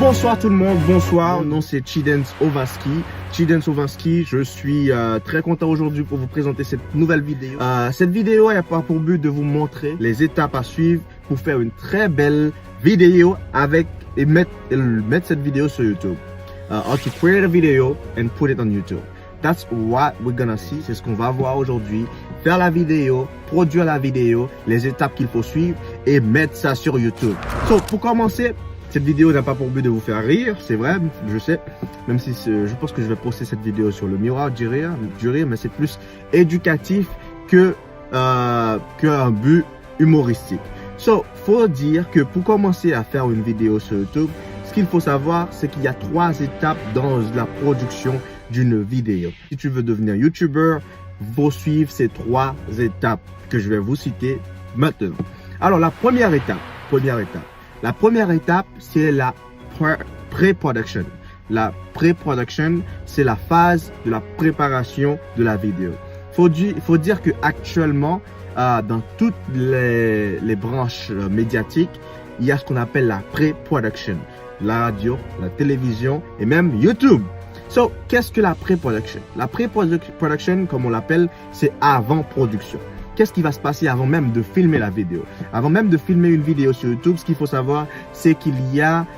Bonsoir tout le monde, bonsoir. Mon nom c'est Chidens Ovaski. Chidens Ovaski, je suis très content aujourd'hui pour vous présenter cette nouvelle vidéo. Cette vidéo a pour but de vous montrer les étapes à suivre pour faire une très belle vidéo avec et mettre cette vidéo sur YouTube. How to create a video and put it on YouTube. That's what we're gonna see. C'est ce qu'on va voir aujourd'hui. Faire la vidéo, produire la vidéo, les étapes qu'il faut suivre et mettre ça sur YouTube. So, pour commencer, cette vidéo n'a pas pour but de vous faire rire, c'est vrai, je sais. Même si je pense que je vais poster cette vidéo sur le miroir du rire, mais c'est plus éducatif que un but humoristique. So, faut dire que pour commencer à faire une vidéo sur YouTube, ce qu'il faut savoir, c'est qu'il y a 3 étapes dans la production d'une vidéo. Si tu veux devenir YouTuber, faut suivre ces 3 étapes que je vais vous citer maintenant. Alors, la première étape, c'est la pré-production. La pré-production, c'est la phase de la préparation de la vidéo. Faut dire que actuellement, dans toutes les branches médiatiques, il y a ce qu'on appelle la pré-production. La radio, la télévision et même YouTube. So, qu'est-ce que la pré-production? La pré-production, comme on l'appelle, c'est avant-production. Qu'est-ce qui va se passer avant même de filmer la vidéo? Avant même de filmer une vidéo sur YouTube, ce qu'il faut savoir, c'est qu'il y a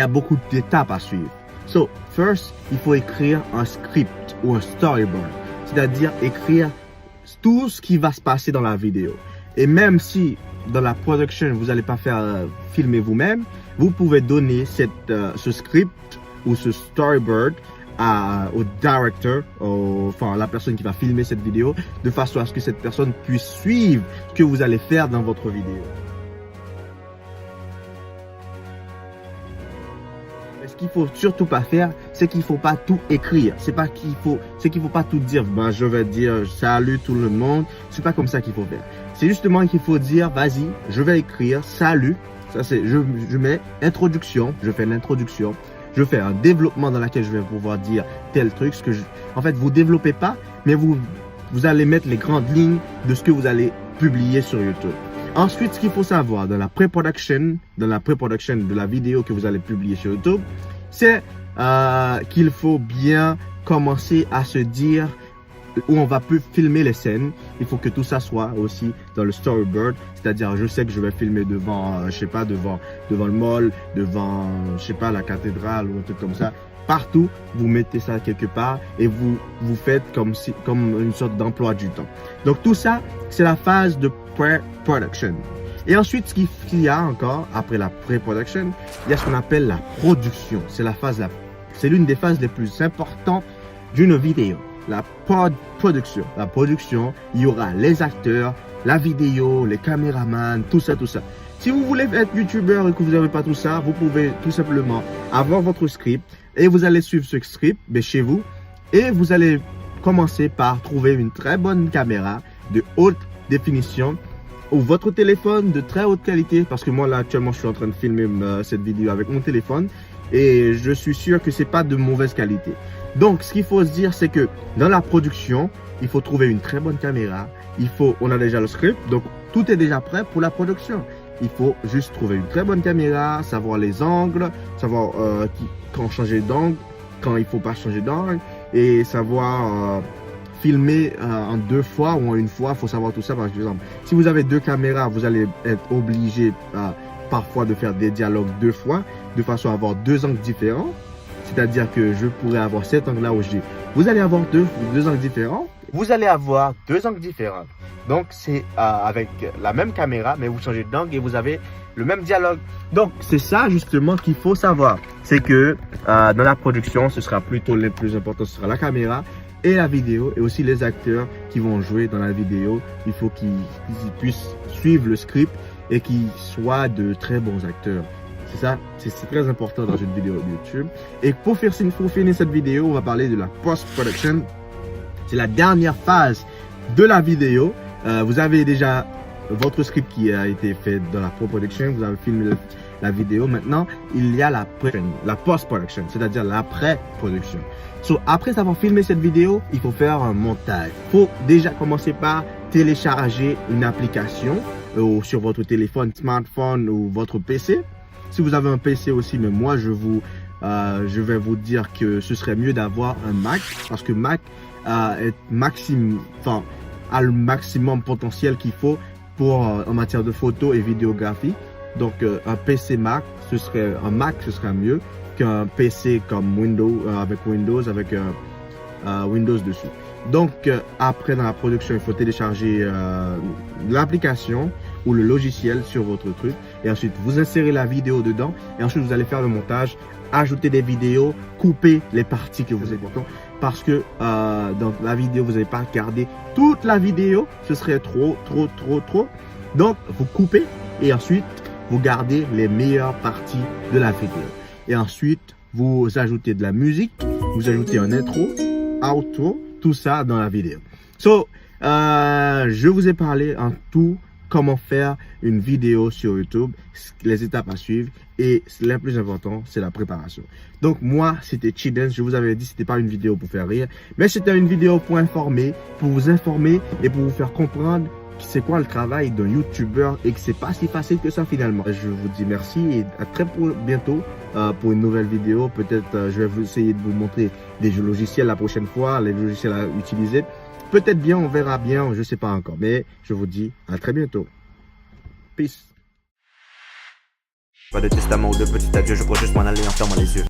beaucoup d'étapes à suivre. So, first, il faut écrire un script ou un storyboard. C'est-à-dire écrire tout ce qui va se passer dans la vidéo. Et même si dans la production, vous n'allez pas faire filmer vous-même, vous pouvez donner ce script ou ce storyboard au director, enfin la personne qui va filmer cette vidéo, de façon à ce que cette personne puisse suivre ce que vous allez faire dans votre vidéo. Mais ce qu'il faut surtout pas faire, c'est qu'il faut pas tout écrire. C'est qu'il faut pas tout dire. Ben, je vais dire salut tout le monde. C'est pas comme ça qu'il faut faire. C'est justement qu'il faut dire vas-y, je vais écrire salut. Ça c'est, je mets introduction. Je fais l'introduction. Je fais un développement dans lequel je vais pouvoir dire tel truc. En fait, vous développez pas, mais vous allez mettre les grandes lignes de ce que vous allez publier sur YouTube. Ensuite, ce qu'il faut savoir dans la pré-production de la vidéo que vous allez publier sur YouTube, c'est qu'il faut bien commencer à se dire où on va filmer les scènes. Il faut que tout ça soit aussi dans le storyboard, c'est-à-dire je sais que je vais filmer devant, je sais pas, devant le mall, devant, je sais pas, la cathédrale ou un truc comme ça. Partout, vous mettez ça quelque part et vous faites comme une sorte d'emploi du temps. Donc tout ça, c'est la phase de pré-production. Et ensuite, ce qu'il y a encore après la pré-production, il y a ce qu'on appelle la production. C'est l'une des phases les plus importantes d'une vidéo. La production. La production, il y aura les acteurs, la vidéo, les caméramans, tout ça. Si vous voulez être youtubeur et que vous n'avez pas tout ça, vous pouvez tout simplement avoir votre script et vous allez suivre ce script chez vous et vous allez commencer par trouver une très bonne caméra de haute définition ou votre téléphone de très haute qualité, parce que moi là actuellement je suis en train de filmer cette vidéo avec mon téléphone et je suis sûr que c'est pas de mauvaise qualité. Donc, ce qu'il faut se dire, c'est que dans la production, il faut trouver une très bonne caméra. On a déjà le script, donc tout est déjà prêt pour la production. Il faut juste trouver une très bonne caméra, savoir les angles, savoir quand changer d'angle, quand il faut pas changer d'angle, et savoir filmer en 2 fois ou en 1 fois. Il faut savoir tout ça. Par exemple, si vous avez 2 caméras, vous allez être obligé parfois de faire des dialogues 2 fois, de façon à avoir 2 angles différents. C'est-à-dire que je pourrais avoir cet angle-là où vous allez avoir deux angles différents. Vous allez avoir 2 angles différents. Donc, c'est avec la même caméra, mais vous changez d'angle et vous avez le même dialogue. Donc, c'est ça justement qu'il faut savoir. C'est que dans la production, ce sera plutôt le plus important, ce sera la caméra et la vidéo. Et aussi les acteurs qui vont jouer dans la vidéo. Il faut qu'ils puissent suivre le script et qu'ils soient de très bons acteurs. C'est ça, c'est très important dans une vidéo YouTube. Et pour finir cette vidéo, on va parler de la post-production. C'est la dernière phase de la vidéo. Vous avez déjà votre script qui a été fait dans la post-production. Vous avez filmé la vidéo. Maintenant, il y a la post-production, c'est-à-dire l'après-production. So, après avoir filmé cette vidéo, il faut faire un montage. Il faut déjà commencer par télécharger une application sur votre téléphone, smartphone ou votre PC. Si vous avez un PC aussi, mais moi je vais vous dire que ce serait mieux d'avoir un Mac parce que Mac est a le maximum potentiel qu'il faut pour en matière de photo et vidéographie. Donc un PC Mac, ce serait mieux qu'un PC comme Windows avec Windows dessus. Donc après dans la production, il faut télécharger l'application ou le logiciel sur votre truc et ensuite vous insérez la vidéo dedans et ensuite vous allez faire le montage, ajouter des vidéos, couper les parties que vous aimez parce que dans la vidéo vous n'allez pas garder toute la vidéo, ce serait trop. Donc vous coupez et ensuite vous gardez les meilleures parties de la vidéo et ensuite vous ajoutez de la musique, vous ajoutez un intro, outro, tout ça dans la vidéo. Je vous ai parlé en tout comment faire une vidéo sur YouTube, les étapes à suivre et le plus important, c'est la préparation. Donc moi, c'était Chidens, je vous avais dit c'était pas une vidéo pour faire rire, mais c'était une vidéo pour vous informer et pour vous faire comprendre c'est quoi le travail d'un YouTuber et que c'est pas si facile que ça finalement. Je vous dis merci et à très bientôt pour une nouvelle vidéo. Peut-être je vais essayer de vous montrer des jeux logiciels la prochaine fois, les logiciels à utiliser. Peut-être bien, on verra bien, je sais pas encore. Mais je vous dis à très bientôt. Peace. Pas de testament ou de petit adieu, je crois juste m'en aller en fermant les yeux.